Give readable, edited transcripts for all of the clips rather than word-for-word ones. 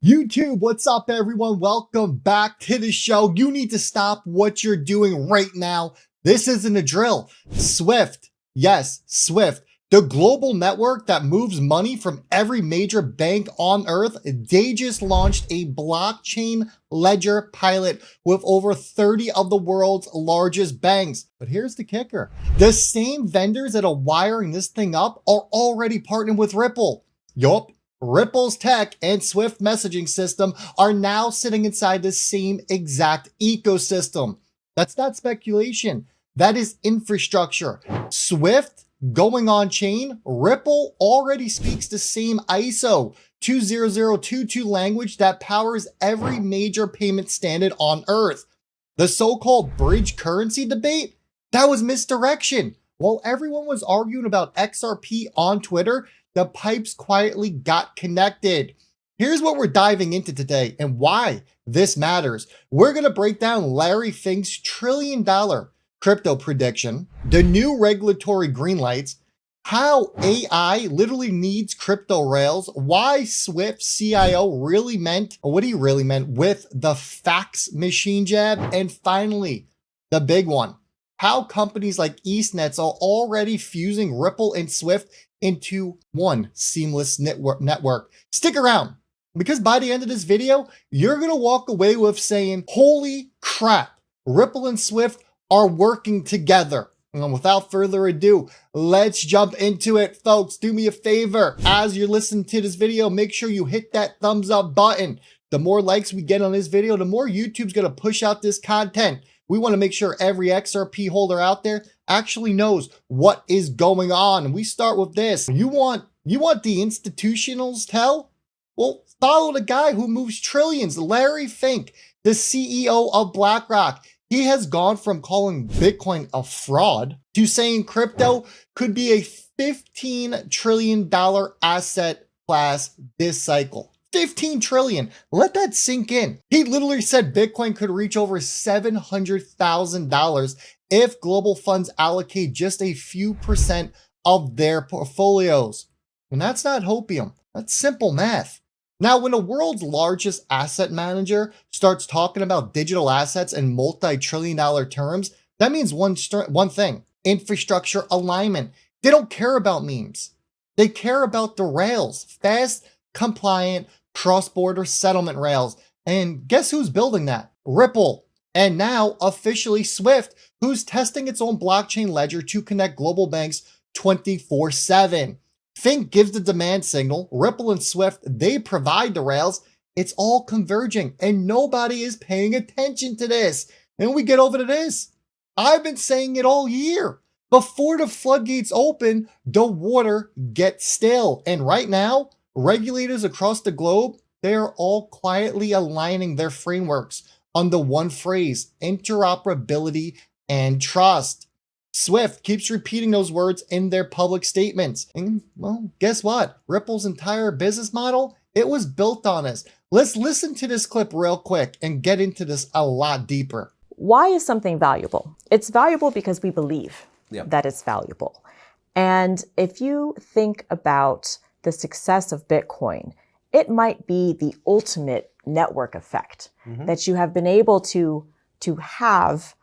YouTube, what's up everyone? Welcome back to the show. You need to stop what you're doing right now. This isn't a drill. Swift, yes, Swift, the global network that moves money from every major bank on earth, they just launched a blockchain ledger pilot with over 30 of the world's largest banks. But here's the kicker. The same vendors that are wiring this thing up are already partnered with Ripple. Yup. Ripple's tech and Swift messaging system are now sitting inside the same exact ecosystem. That's not speculation. That is infrastructure. Swift going on chain, Ripple already speaks the same ISO 20022 language that powers every major payment standard on Earth. The so-called bridge currency debate, that was misdirection. While everyone was arguing about XRP on Twitter, the pipes quietly got connected. Here's what we're diving into today and why this matters. We're going to break down Larry Fink's $1 trillion crypto prediction, the new regulatory green lights, how AI literally needs crypto rails, why Swift CIO really meant, or what he really meant with the fax machine jab, and finally, the big one, how companies like EastNets are already fusing Ripple and Swift into one seamless network. Stick around, because by the end of this video, you're going to walk away with saying, holy crap, Ripple and Swift are working together. And without further ado, let's jump into it, folks. Do me a favor. As you're listening to this video, make sure you hit that thumbs up button. The more likes we get on this video, the more YouTube's going to push out this content. We want to make sure every XRP holder out there actually knows what is going on. And we start with this. You want the institutionals tell? Well, follow the guy who moves trillions, Larry Fink, the CEO of BlackRock. He has gone from calling Bitcoin a fraud to saying crypto could be a $15 trillion asset class this cycle. 15 trillion. Let that sink in. He literally said Bitcoin could reach over $700,000 if global funds allocate just a few percent of their portfolios. And that's not hopium. That's simple math. Now, when the world's largest asset manager starts talking about digital assets in multi-trillion-dollar terms, that means one thing: infrastructure alignment. They don't care about memes. They care about the rails, fast, compliant, cross-border settlement rails. And guess who's building that? Ripple. And now officially Swift, who's testing its own blockchain ledger to connect global banks 24/7. Fink gives the demand signal. Ripple and Swift, they provide the rails. It's all converging and nobody is paying attention to this. And we get over to this. I've been saying it all year. Before the floodgates open, the water gets still. And right now, regulators across the globe, they are all quietly aligning their frameworks under one phrase: interoperability and trust. Swift keeps repeating those words in their public statements. And well, guess what? Ripple's entire business model, it was built on this. Let's listen to this clip real quick and get into this a lot deeper. Why is something valuable? It's valuable because we believe that it's valuable. And if you think about the success of Bitcoin, it might be the ultimate network effect that you have been able to have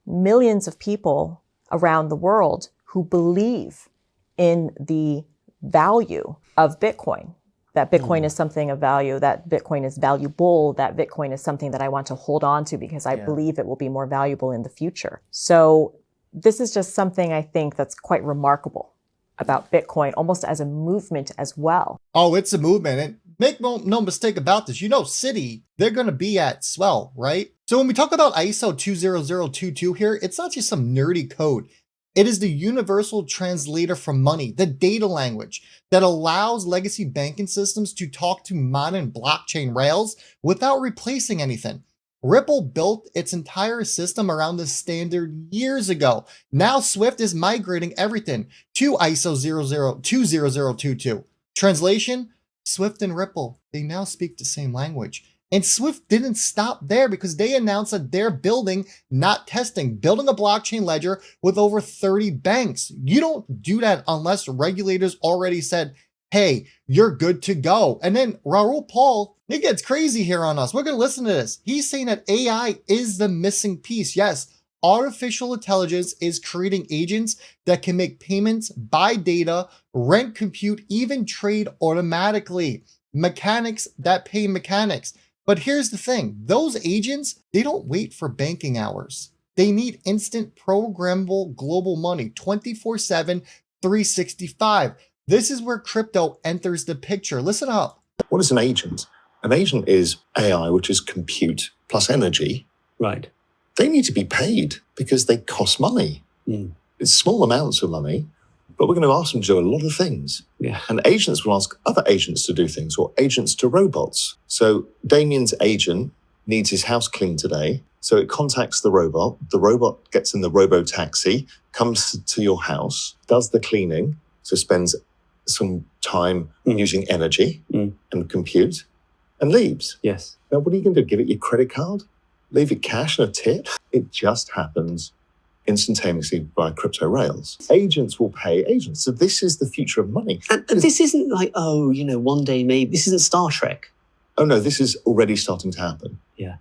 millions of people around the world who believe in the value of Bitcoin, that Bitcoin is something of value, that Bitcoin is valuable, that Bitcoin is something that I want to hold on to because I believe it will be more valuable in the future. So this is just something I think that's quite remarkable about Bitcoin, almost as a movement as well. Oh, it's a movement. And make no mistake about this. You know, Citi, they're going to be at swell, right? So when we talk about ISO 20022 here, it's not just some nerdy code. It is the universal translator for money, the data language that allows legacy banking systems to talk to modern blockchain rails without replacing anything. Ripple built its entire system around this standard years ago. Now Swift is migrating everything to ISO 20022. Translation: Swift and Ripple, they now speak the same language. And Swift didn't stop there because they announced that they're building a blockchain ledger with over 30 banks. You don't do that unless regulators already said, hey, you're good to go. And then Raoul Paul, it gets crazy here on us. We're going to listen to this. He's saying that AI is the missing piece. Yes, artificial intelligence is creating agents that can make payments, buy data, rent, compute, even trade automatically. Mechanics that pay mechanics. But here's the thing, those agents, they don't wait for banking hours. They need instant programmable global money 24/7, 365. This is where crypto enters the picture. Listen up. What is an agent? An agent is AI, which is compute plus energy. Right. They need to be paid because they cost money. It's small amounts of money, but we're going to ask them to do a lot of things. Yeah. And agents will ask other agents to do things, or agents to robots. So Damien's agent needs his house cleaned today. So it contacts the robot. The robot gets in the robo-taxi, comes to your house, does the cleaning, so spends some time using energy and compute, and leaves. Yes. Now, what are you going to do? Give it your credit card? Leave it cash and a tip? It just happens instantaneously via crypto rails. Agents will pay agents. So this is the future of money. And this isn't like, one day maybe, this isn't Star Trek. Oh no, this is already starting to happen. Yeah.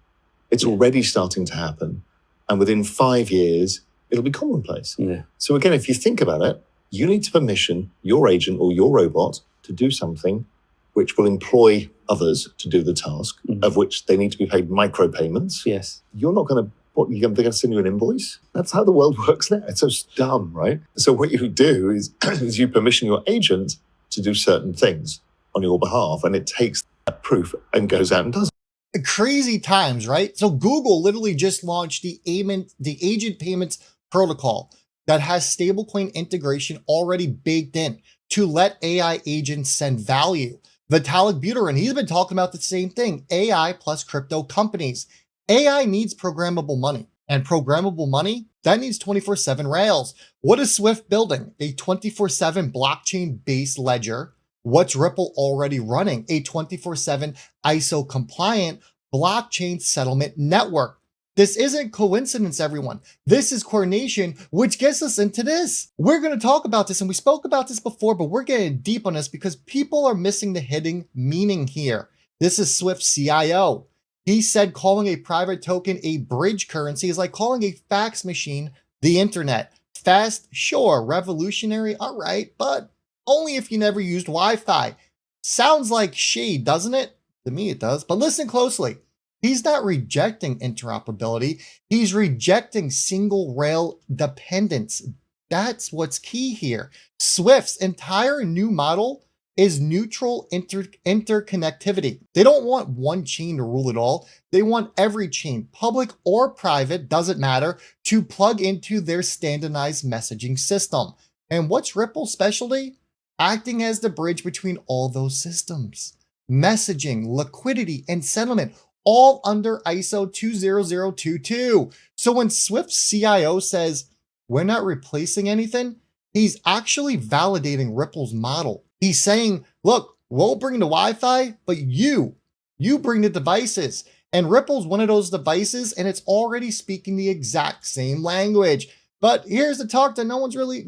It's already starting to happen. And within 5 years, it'll be commonplace. Yeah. So again, if you think about it, you need to permission your agent or your robot to do something which will employ others to do the task, of which they need to be paid micropayments. Yes. You're not going to, they're going to send you an invoice? That's how the world works now. It's so dumb, right? So what you do is, is you permission your agent to do certain things on your behalf, and it takes that proof and goes out and does it. Crazy times, right? So Google literally just launched the agent payments protocol that has stablecoin integration already baked in to let AI agents send value. Vitalik Buterin, he's been talking about the same thing, AI plus crypto companies. AI needs programmable money, and programmable money, that needs 24/7 rails. What is Swift building? A 24/7 blockchain-based ledger. What's Ripple already running? A 24/7 ISO compliant blockchain settlement network. This isn't coincidence, everyone. This is coordination, which gets us into this. We're going to talk about this, and we spoke about this before, but we're getting deep on this because people are missing the hidden meaning here. This is Swift's CIO. He said calling a private token a bridge currency is like calling a fax machine the internet. Fast, sure. Revolutionary, all right, but only if you never used Wi-Fi. Sounds like shade, doesn't it? To me, it does, but listen closely. He's not rejecting interoperability. He's rejecting single rail dependence. That's what's key here. Swift's entire new model is neutral interconnectivity. They don't want one chain to rule it all. They want every chain, public or private, doesn't matter, to plug into their standardized messaging system. And what's Ripple's specialty? Acting as the bridge between all those systems. Messaging, liquidity, and settlement, all under ISO 20022. So when Swift's CIO says, we're not replacing anything, he's actually validating Ripple's model. He's saying, look, we'll bring the Wi-Fi, but you bring the devices. And Ripple's one of those devices, and it's already speaking the exact same language. But here's the talk that no one's really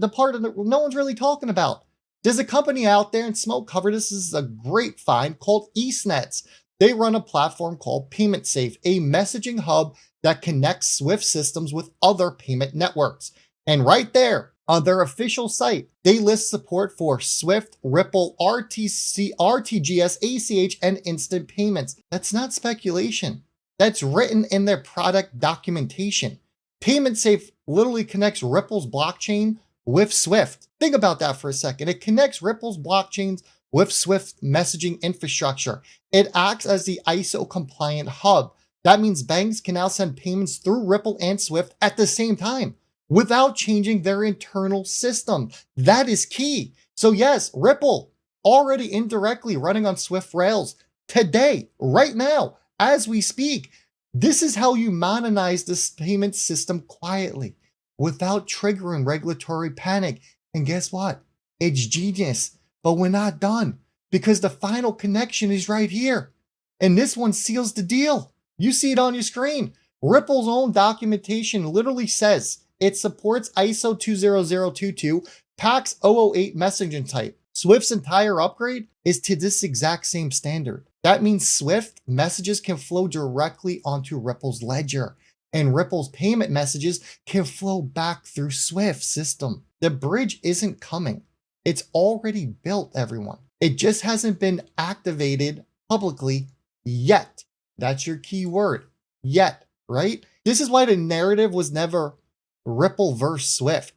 talking about. There's a company out there, and Smoke covered this is a great find, called EastNets. They run a platform called Payment Safe, a messaging hub that connects Swift systems with other payment networks. And right there on their official site, they list support for Swift, Ripple, RTGS, ACH, and instant payments. That's not speculation. That's written in their product documentation. Payment Safe literally connects Ripple's blockchain with Swift. Think about that for a second. It connects Ripple's blockchains with Swift messaging infrastructure. It acts as the ISO compliant hub. That means banks can now send payments through Ripple and Swift at the same time without changing their internal system. That is key. So yes, Ripple already indirectly running on Swift rails today, right now, as we speak. This is how you modernize this payment system quietly without triggering regulatory panic. And guess what? It's genius. But we're not done because the final connection is right here. And this one seals the deal. You see it on your screen. Ripple's own documentation literally says it supports ISO 20022, PAX 008 messaging type. Swift's entire upgrade is to this exact same standard. That means Swift messages can flow directly onto Ripple's ledger, and Ripple's payment messages can flow back through Swift's system. The bridge isn't coming. It's already built, everyone. It just hasn't been activated publicly yet. That's your key word, yet, right? This is why the narrative was never Ripple versus Swift.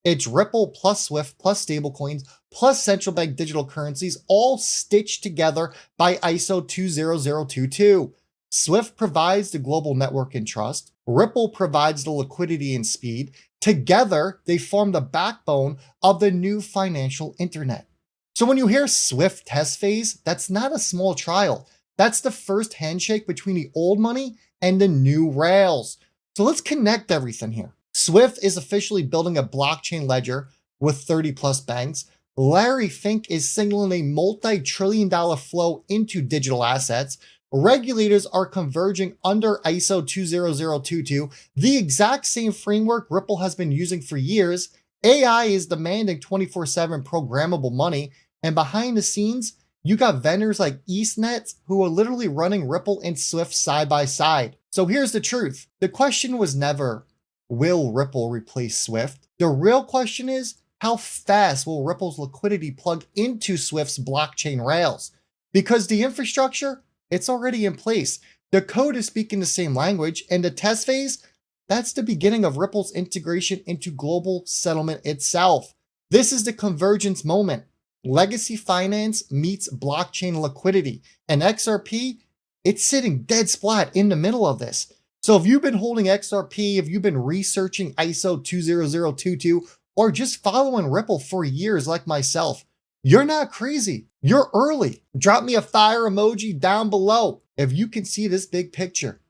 It's Ripple plus Swift plus stablecoins plus central bank digital currencies all stitched together by ISO 20022. Swift provides the global network and trust. Ripple provides the liquidity and speed. Together, they form the backbone of the new financial internet. So when you hear Swift test phase, that's not a small trial. That's the first handshake between the old money and the new rails. So let's connect everything here. Swift is officially building a blockchain ledger with 30 plus banks. Larry Fink is signaling a multi-trillion-dollar flow into digital assets. Regulators are converging under ISO 20022, the exact same framework Ripple has been using for years. AI is demanding 24/7 programmable money, and behind the scenes, you got vendors like EastNet who are literally running Ripple and Swift side by side. So here's the truth. The question was never, will Ripple replace Swift? The real question is, how fast will Ripple's liquidity plug into Swift's blockchain rails? Because the infrastructure, it's already in place. The code is speaking the same language, and the test phase, that's the beginning of Ripple's integration into global settlement itself. This is the convergence moment. Legacy finance meets blockchain liquidity, and XRP, it's sitting dead splat in the middle of this. So if you've been holding XRP, if you've been researching ISO 20022, or just following Ripple for years like myself, you're not crazy. You're early. Drop me a fire emoji down below if you can see this big picture.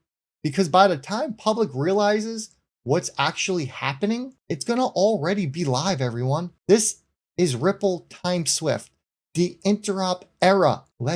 Because by the time public realizes what's actually happening, it's going to already be live, everyone. This is Ripple times Swift, the interop era. Let's